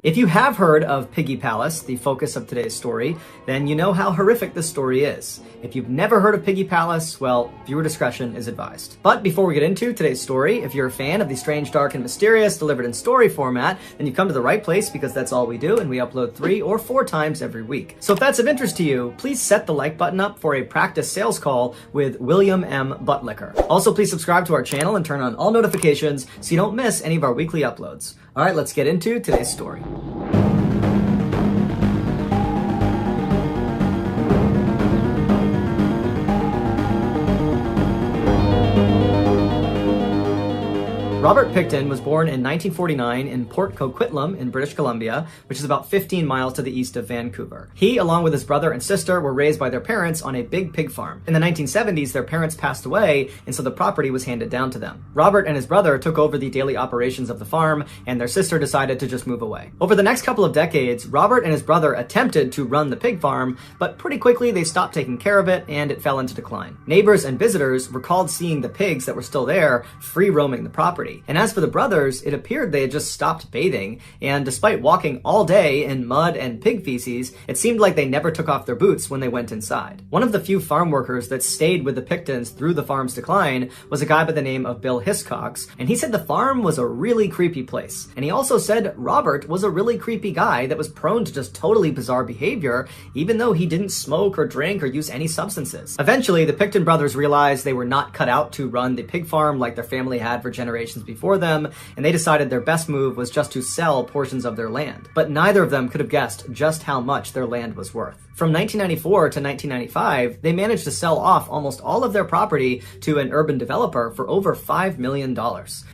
If you have heard of Piggy Palace, the focus of today's story, then you know how horrific this story is. If you've never heard of Piggy Palace, well, viewer discretion is advised. But before we get into today's story, if you're a fan of the strange, dark, and mysterious delivered in story format, then you've come to the right place because that's all we do, and we upload 3 or 4 times every week. So if that's of interest to you, please set the like button up for a practice sales call with William M. Buttlicker. Also, please subscribe to our channel and turn on all notifications so you don't miss any of our weekly uploads. All right, let's get into today's story. Robert Pickton was born in 1949 in Port Coquitlam in British Columbia, which is about 15 miles to the east of Vancouver. He, along with his brother and sister, were raised by their parents on a big pig farm. In the 1970s, their parents passed away, and so the property was handed down to them. Robert and his brother took over the daily operations of the farm, and their sister decided to just move away. Over the next couple of decades, Robert and his brother attempted to run the pig farm, but pretty quickly they stopped taking care of it, and it fell into decline. Neighbors and visitors recalled seeing the pigs that were still there free roaming the property. And as for the brothers, it appeared they had just stopped bathing, and despite walking all day in mud and pig feces, it seemed like they never took off their boots when they went inside. One of the few farm workers that stayed with the Picktons through the farm's decline was a guy by the name of Bill Hiscox, and he said the farm was a really creepy place. And he also said Robert was a really creepy guy that was prone to just totally bizarre behavior, even though he didn't smoke or drink or use any substances. Eventually, the Pickton brothers realized they were not cut out to run the pig farm like their family had for generations before them, and they decided their best move was just to sell portions of their land. But neither of them could have guessed just how much their land was worth. From 1994 to 1995, they managed to sell off almost all of their property to an urban developer for over $5 million.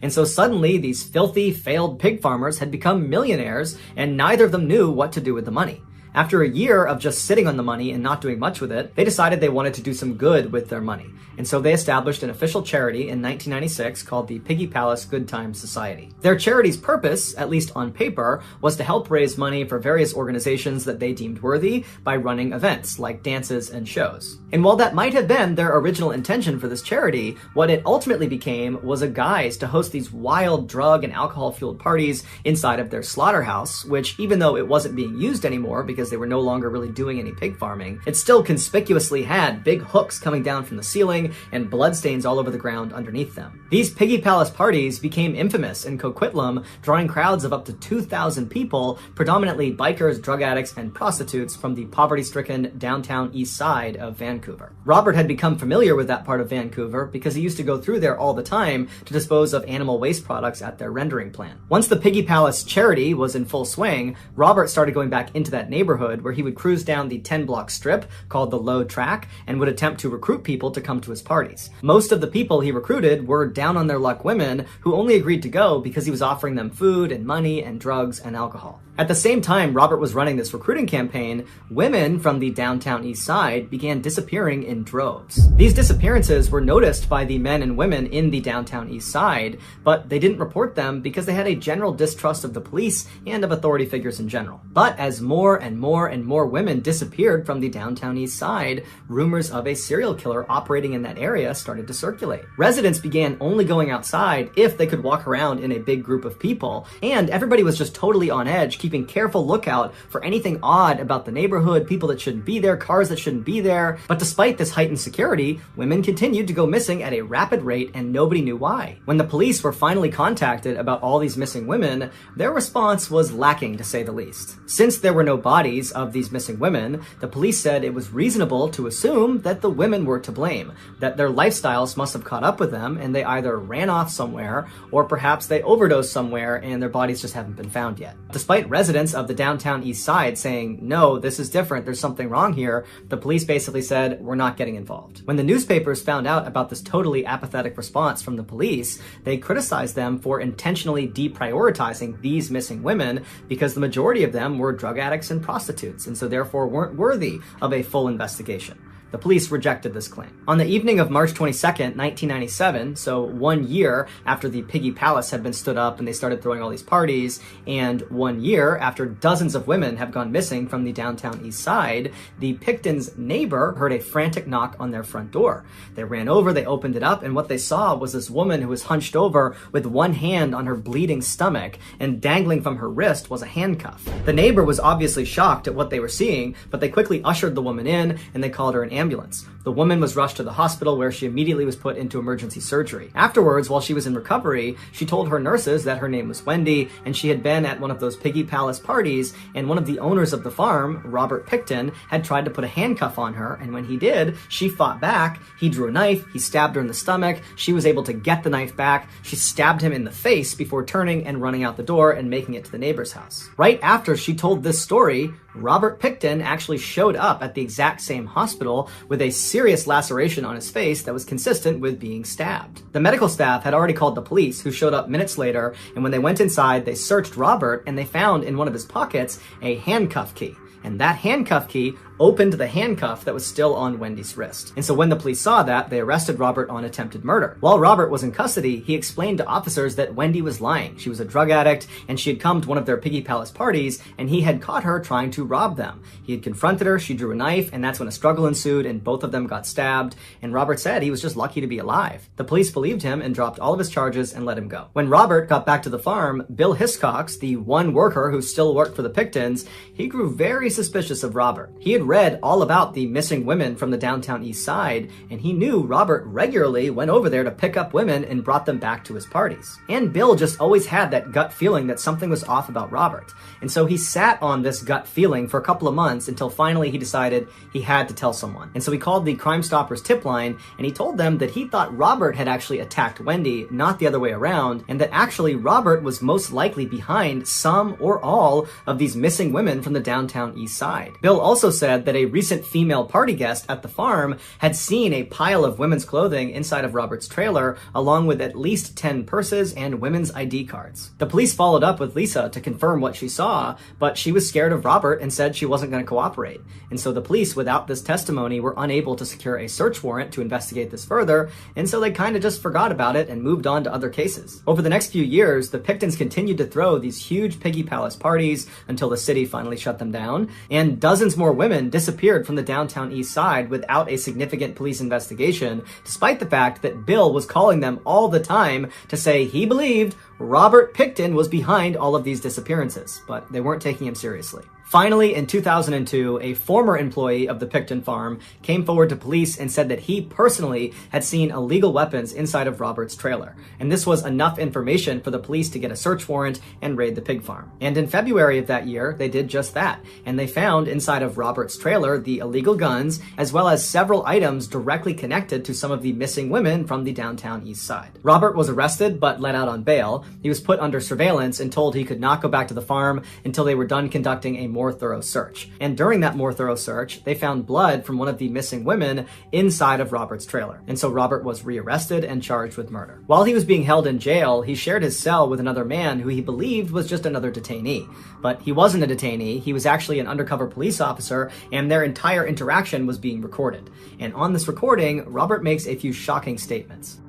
And so suddenly, these filthy, failed pig farmers had become millionaires, and neither of them knew what to do with the money. After a year of just sitting on the money and not doing much with it, they decided they wanted to do some good with their money. And so they established an official charity in 1996 called the Piggy Palace Good Times Society. Their charity's purpose, at least on paper, was to help raise money for various organizations that they deemed worthy by running events like dances and shows. And while that might have been their original intention for this charity, what it ultimately became was a guise to host these wild drug and alcohol-fueled parties inside of their slaughterhouse, which, even though it wasn't being used anymore because they were no longer really doing any pig farming, it still conspicuously had big hooks coming down from the ceiling and bloodstains all over the ground underneath them. These Piggy Palace parties became infamous in Coquitlam, drawing crowds of up to 2,000 people, predominantly bikers, drug addicts, and prostitutes from the poverty-stricken downtown east side of Vancouver. Robert had become familiar with that part of Vancouver because he used to go through there all the time to dispose of animal waste products at their rendering plant. Once the Piggy Palace charity was in full swing, Robert started going back into that neighborhood where he would cruise down the 10-block strip called the Low Track and would attempt to recruit people to come to his parties. Most of the people he recruited were down-on-their-luck women who only agreed to go because he was offering them food and money and drugs and alcohol. At the same time Robert was running this recruiting campaign, women from the downtown east side began disappearing in droves. These disappearances were noticed by the men and women in the downtown east side, but they didn't report them because they had a general distrust of the police and of authority figures in general. But as more and more women disappeared from the downtown east side, rumors of a serial killer operating in that area started to circulate. Residents began only going outside if they could walk around in a big group of people, and everybody was just totally on edge, keeping careful lookout for anything odd about the neighborhood, people that shouldn't be there, cars that shouldn't be there. But despite this heightened security, women continued to go missing at a rapid rate, and nobody knew why. When the police were finally contacted about all these missing women, their response was lacking, to say the least. Since there were no bodies of these missing women, the police said it was reasonable to assume that the women were to blame, that their lifestyles must have caught up with them and they either ran off somewhere or perhaps they overdosed somewhere and their bodies just haven't been found yet. Despite residents of the downtown east side saying, no, this is different, there's something wrong here, the police basically said, we're not getting involved. When the newspapers found out about this totally apathetic response from the police, they criticized them for intentionally deprioritizing these missing women because the majority of them were drug addicts and prostitutes, and so therefore weren't worthy of a full investigation. The police rejected this claim. On the evening of March 22nd, 1997, so 1 year after the Piggy Palace had been stood up and they started throwing all these parties, and 1 year after dozens of women have gone missing from the downtown east side, the Pictons' neighbor heard a frantic knock on their front door. They ran over, they opened it up, and what they saw was this woman who was hunched over with one hand on her bleeding stomach, and dangling from her wrist was a handcuff. The neighbor was obviously shocked at what they were seeing, but they quickly ushered the woman in and they called her an ambulance. The woman was rushed to the hospital where she immediately was put into emergency surgery. Afterwards, while she was in recovery, she told her nurses that her name was Wendy and she had been at one of those Piggy Palace parties, and one of the owners of the farm, Robert Picton, had tried to put a handcuff on her, and when he did, she fought back. He drew a knife, he stabbed her in the stomach, she was able to get the knife back, she stabbed him in the face before turning and running out the door and making it to the neighbor's house. Right after she told this story, Robert Picton actually showed up at the exact same hospital with a serious laceration on his face that was consistent with being stabbed. The medical staff had already called the police, who showed up minutes later, and when they went inside, they searched Robert and they found in one of his pockets a handcuff key. And that handcuff key opened the handcuff that was still on Wendy's wrist. And so when the police saw that, they arrested Robert on attempted murder. While Robert was in custody, he explained to officers that Wendy was lying. She was a drug addict, and she had come to one of their Piggy Palace parties, and he had caught her trying to rob them. He had confronted her, she drew a knife, and that's when a struggle ensued, and both of them got stabbed, and Robert said he was just lucky to be alive. The police believed him and dropped all of his charges and let him go. When Robert got back to the farm, Bill Hiscox, the one worker who still worked for the Pictons, he grew very suspicious of Robert. He had read all about the missing women from the downtown east side, and he knew Robert regularly went over there to pick up women and brought them back to his parties. And Bill just always had that gut feeling that something was off about Robert. And so he sat on this gut feeling for a couple of months until finally he decided he had to tell someone. And so he called the Crime Stoppers tip line, and he told them that he thought Robert had actually attacked Wendy, not the other way around, and that actually Robert was most likely behind some or all of these missing women from the downtown east side. Bill also said that a recent female party guest at the farm had seen a pile of women's clothing inside of Robert's trailer, along with at least 10 purses and women's ID cards. The police followed up with Lisa to confirm what she saw, but she was scared of Robert and said she wasn't going to cooperate. And so the police, without this testimony, were unable to secure a search warrant to investigate this further, and so they kind of just forgot about it and moved on to other cases. Over the next few years, the Pictons continued to throw these huge Piggy Palace parties until the city finally shut them down, and dozens more women disappeared from the downtown east side without a significant police investigation, despite the fact that Bill was calling them all the time to say he believed Robert Picton was behind all of these disappearances, but they weren't taking him seriously. Finally, in 2002, a former employee of the Picton farm came forward to police and said that he personally had seen illegal weapons inside of Robert's trailer. And this was enough information for the police to get a search warrant and raid the pig farm. And in February of that year, they did just that. And they found inside of Robert's trailer the illegal guns, as well as several items directly connected to some of the missing women from the downtown east side. Robert was arrested, but let out on bail. He was put under surveillance and told he could not go back to the farm until they were done conducting a more thorough search. And during that more thorough search, they found blood from one of the missing women inside of Robert's trailer. And so Robert was rearrested and charged with murder. While he was being held in jail, he shared his cell with another man who he believed was just another detainee. But he wasn't a detainee, he was actually an undercover police officer, and their entire interaction was being recorded. And on this recording, Robert makes a few shocking statements.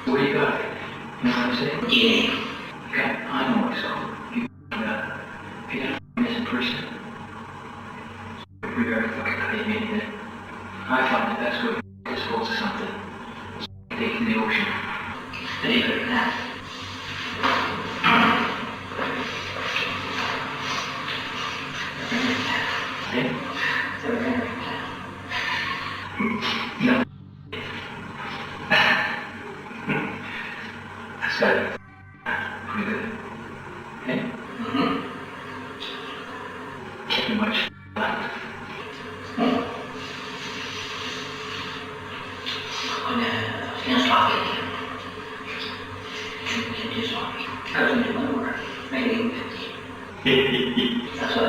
Where you got it? You know what I'm saying? Yeah. Yeah, I know what's up. You got a missing person. We better fucking how you made it. I find that that's good. It's supposed to something. Take in the ocean. Better than that. No. That's good. Pretty good. Okay? Mm-hmm. Too much left. Can't stop it. You can do something. I was doing one more. Maybe 50. That's why I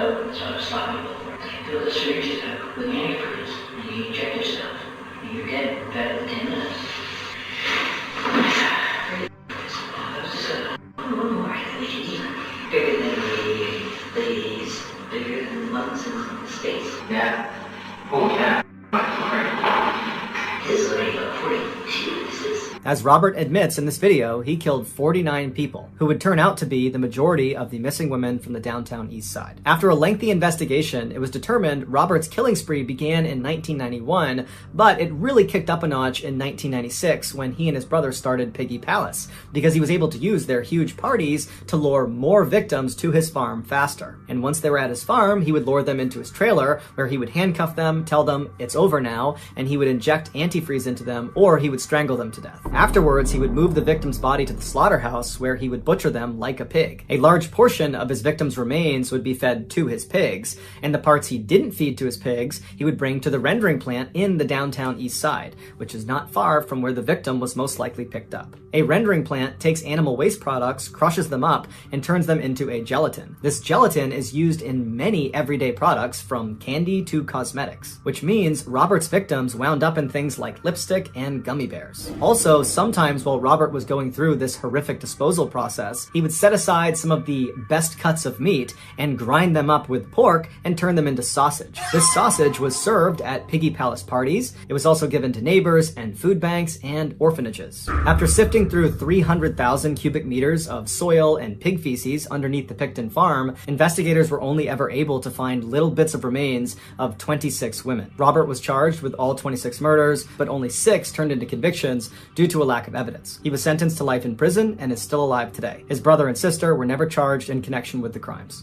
was stopping before. Feel the surge with antifreeze. And you check yourself. And you're dead better than 10 minutes. One more. I think we can even bigger than the bigger than Munson. the States. Yeah. Oh, yeah. His radio fuses. As Robert admits in this video, he killed 49 people, who would turn out to be the majority of the missing women from the downtown east side. After a lengthy investigation, it was determined Robert's killing spree began in 1991, but it really kicked up a notch in 1996 when he and his brother started Piggy Palace, because he was able to use their huge parties to lure more victims to his farm faster. And once they were at his farm, he would lure them into his trailer, where he would handcuff them, tell them it's over now, and he would inject antifreeze into them, or he would strangle them to death. Afterwards, he would move the victim's body to the slaughterhouse, where he would butcher them like a pig. A large portion of his victims' remains would be fed to his pigs, and the parts he didn't feed to his pigs, he would bring to the rendering plant in the downtown east side, which is not far from where the victim was most likely picked up. A rendering plant takes animal waste products, crushes them up, and turns them into a gelatin. This gelatin is used in many everyday products, from candy to cosmetics, which means Robert's victims wound up in things like lipstick and gummy bears. Also, sometimes while Robert was going through this horrific disposal process, he would set aside some of the best cuts of meat and grind them up with pork and turn them into sausage. This sausage was served at Piggy Palace parties. It was also given to neighbors and food banks and orphanages. After sifting through 300,000 cubic meters of soil and pig feces underneath the Picton farm, investigators were only ever able to find little bits of remains of 26 women. Robert was charged with all 26 murders, but only 6 turned into convictions due to a lack of evidence. He was sentenced to life in prison and is still alive today. His brother and sister were never charged in connection with the crimes.